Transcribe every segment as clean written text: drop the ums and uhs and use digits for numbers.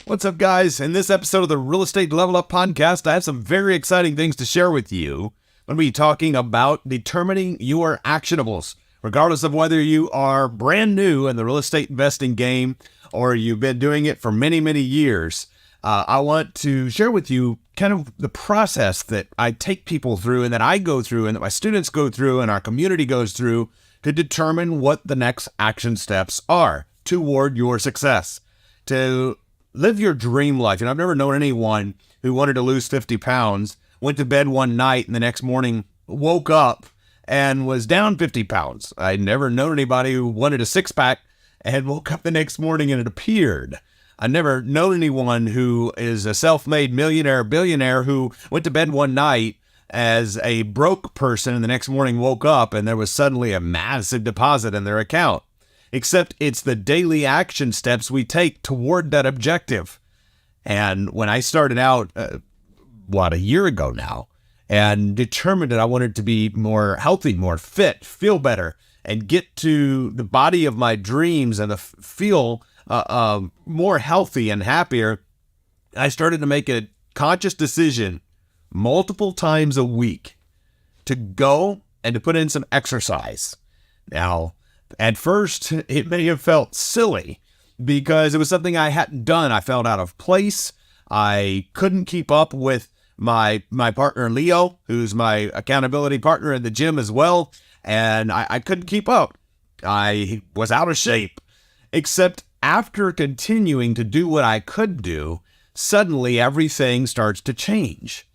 What's up, guys? In this episode of the Real Estate Level Up podcast, I have some very exciting things to share with you. I'm going to be talking about determining your actionables, regardless of whether you are brand new in the real estate investing game or you've been doing it for many, many years. I want to share with you kind of the process that I take people through and that I go through and that my students go through and our community goes through to determine what the next action steps are toward your success, to live your dream life. And I've never known anyone who wanted to lose 50 pounds, went to bed one night and the next morning woke up and was down 50 pounds. I'd never known anybody who wanted a six-pack and woke up the next morning and it appeared. I've never known anyone who is a self-made millionaire, billionaire who went to bed one night as a broke person and the next morning woke up and there was suddenly a massive deposit in their account. Except it's the daily action steps we take toward that objective. And when I started out, a year ago now, and determined that I wanted to be more healthy, more fit, feel better, and get to the body of my dreams and feel more healthy and happier, I started to make a conscious decision multiple times a week to go and to put in some exercise. Now, at first, it may have felt silly because it was something I hadn't done. I felt out of place. I couldn't keep up with my partner, Leo, who's my accountability partner in the gym as well. And I couldn't keep up. I was out of shape. Except after continuing to do what I could do, suddenly everything starts to change.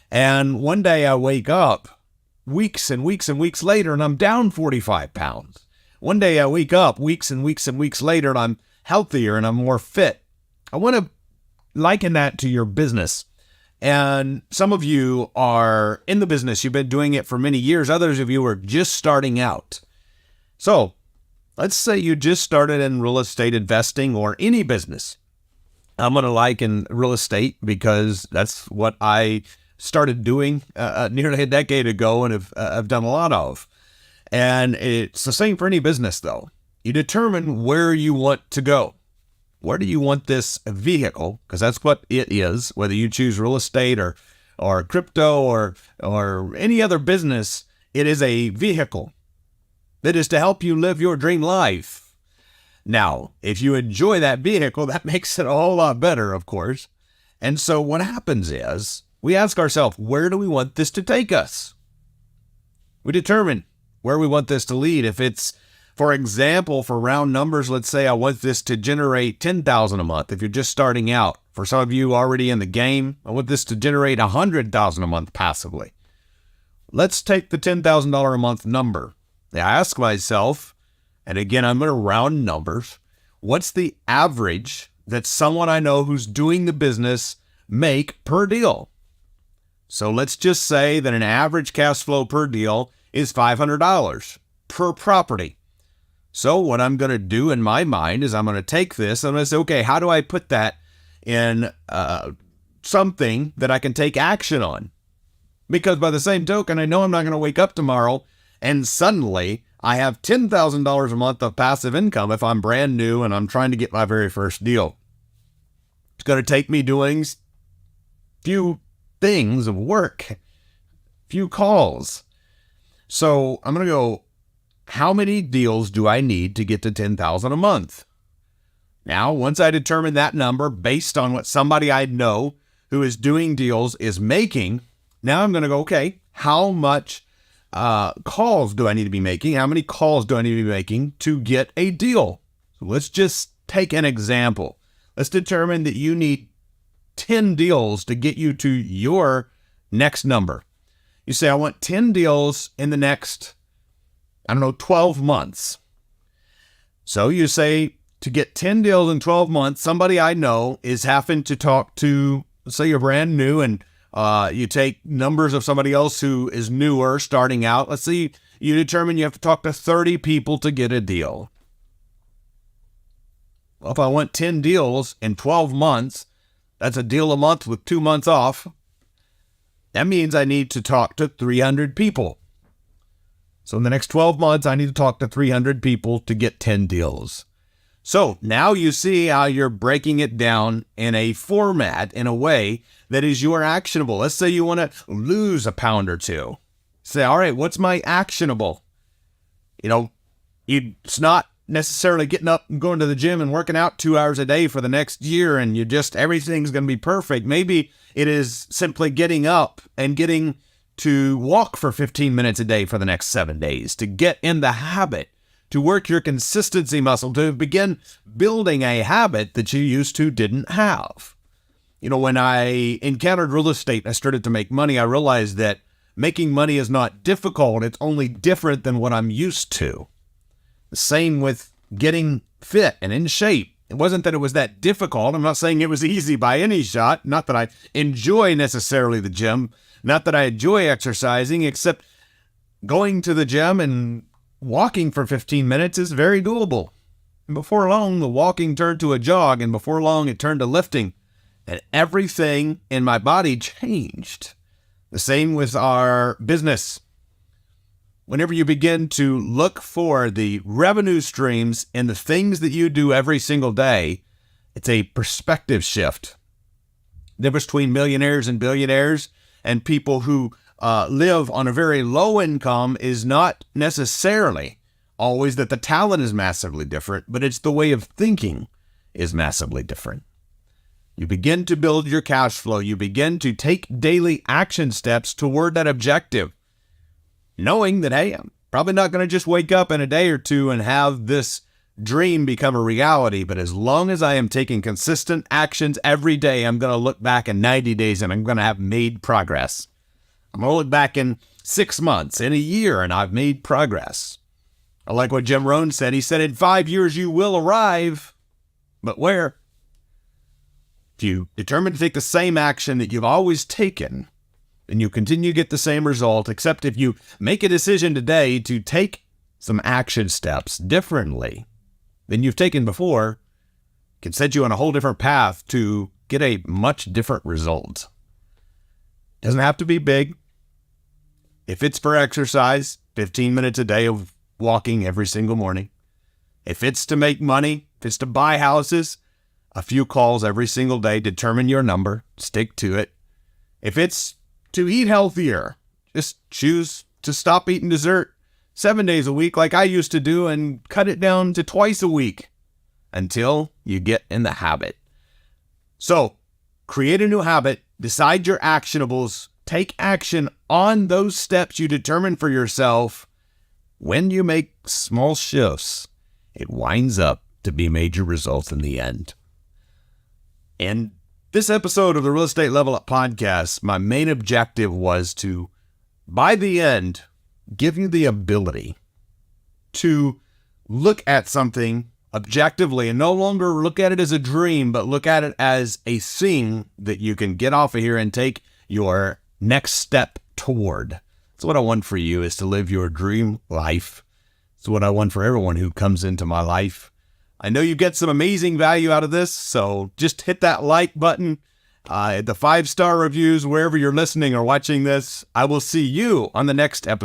And one day I wake up weeks and weeks and weeks later and I'm down 45 pounds. One day I wake up weeks and weeks and weeks later and I'm healthier and I'm more fit. I want to liken that to your business. And some of you are in the business. You've been doing it for many years. Others of you are just starting out. So let's say you just started in real estate investing or any business. I'm going to liken real estate because that's what I started doing nearly a decade ago and have done a lot of. And it's the same for any business, though. You determine where you want to go. Where do you want this vehicle? Because that's what it is, whether you choose real estate or crypto or any other business, it is a vehicle that is to help you live your dream life. Now, if you enjoy that vehicle, that makes it a whole lot better, of course. And so what happens is we ask ourselves, where do we want this to take us? We determine where we want this to lead. If it's, for example, for round numbers, let's say I want this to generate $10,000 a month. If you're just starting out, for some of you already in the game, I want this to generate $100,000 a month passively. Let's take the $10,000 a month number. Now, I ask myself, and again, I'm going to round numbers, what's the average that someone I know who's doing the business make per deal? So let's just say that an average cash flow per deal is $500 per property. So what I'm going to do in my mind is I'm going to take this and I'm going to say, okay, how do I put that in something that I can take action on? Because by the same token, I know I'm not going to wake up tomorrow and suddenly I have $10,000 a month of passive income if I'm brand new and I'm trying to get my very first deal. It's going to take me doing few things of work, few calls. So I'm going to go, how many deals do I need to get to $10,000 a month? Now, once I determine that number based on what somebody I know who is doing deals is making, now I'm going to go, okay, how much calls do I need to be making? How many calls do I need to be making to get a deal? So let's just take an example. Let's determine that you need 10 deals to get you to your next number. You say, I want 10 deals in the next, 12 months. So you say, to get 10 deals in 12 months, somebody I know is having to talk to, let's say you're brand new and you take numbers of somebody else who is newer, starting out. Let's see, you determine you have to talk to 30 people to get a deal. Well, if I want 10 deals in 12 months, that's a deal a month with 2 months off. That means I need to talk to 300 people. So in the next 12 months, I need to talk to 300 people to get 10 deals. So now you see how you're breaking it down in a format, in a way that is your actionable. Let's say you want to lose a pound or two. Say, all right, what's my actionable? It's not necessarily getting up and going to the gym and working out 2 hours a day for the next year and everything's going to be perfect. Maybe it is simply getting up and getting to walk for 15 minutes a day for the next 7 days, to get in the habit, to work your consistency muscle, to begin building a habit that you used to didn't have. When I encountered real estate and I started to make money, I realized that making money is not difficult. It's only different than what I'm used to. The same with getting fit and in shape. It wasn't that it was that difficult. I'm not saying it was easy by any shot. Not that I enjoy necessarily the gym. Not that I enjoy exercising, except going to the gym and walking for 15 minutes is very doable. And before long, the walking turned to a jog, and before long, it turned to lifting. And everything in my body changed. The same with our business. Whenever you begin to look for the revenue streams in the things that you do every single day, it's a perspective shift. The difference between millionaires and billionaires and people who live on a very low income is not necessarily always that the talent is massively different, but it's the way of thinking is massively different. You begin to build your cash flow. You begin to take daily action steps toward that objective, knowing that, hey, I'm probably not going to just wake up in a day or two and have this dream become a reality. But as long as I am taking consistent actions every day, I'm going to look back in 90 days and I'm going to have made progress. I'm going to look back in 6 months, in a year, and I've made progress. I like what Jim Rohn said. He said, in 5 years, you will arrive, but where? If you determine to take the same action that you've always taken, then you continue to get the same result, except if you make a decision today to take some action steps differently than you've taken before, it can set you on a whole different path to get a much different result. It doesn't have to be big. If it's for exercise, 15 minutes a day of walking every single morning. If it's to make money, if it's to buy houses, a few calls every single day, determine your number, stick to it. If it's to eat healthier, just choose to stop eating dessert 7 days a week like I used to do and cut it down to twice a week until you get in the habit. So, create a new habit, decide your actionables, take action on those steps you determine for yourself. When you make small shifts, it winds up to be major results in the end. In this episode of the Real Estate Level Up podcast, my main objective was to, by the end, give you the ability to look at something objectively and no longer look at it as a dream, but look at it as a thing that you can get off of here and take your next step toward. That's what I want for you, is to live your dream life. It's what I want for everyone who comes into my life. I know you get some amazing value out of this, so just hit that like button, the 5-star reviews, wherever you're listening or watching this. I will see you on the next episode.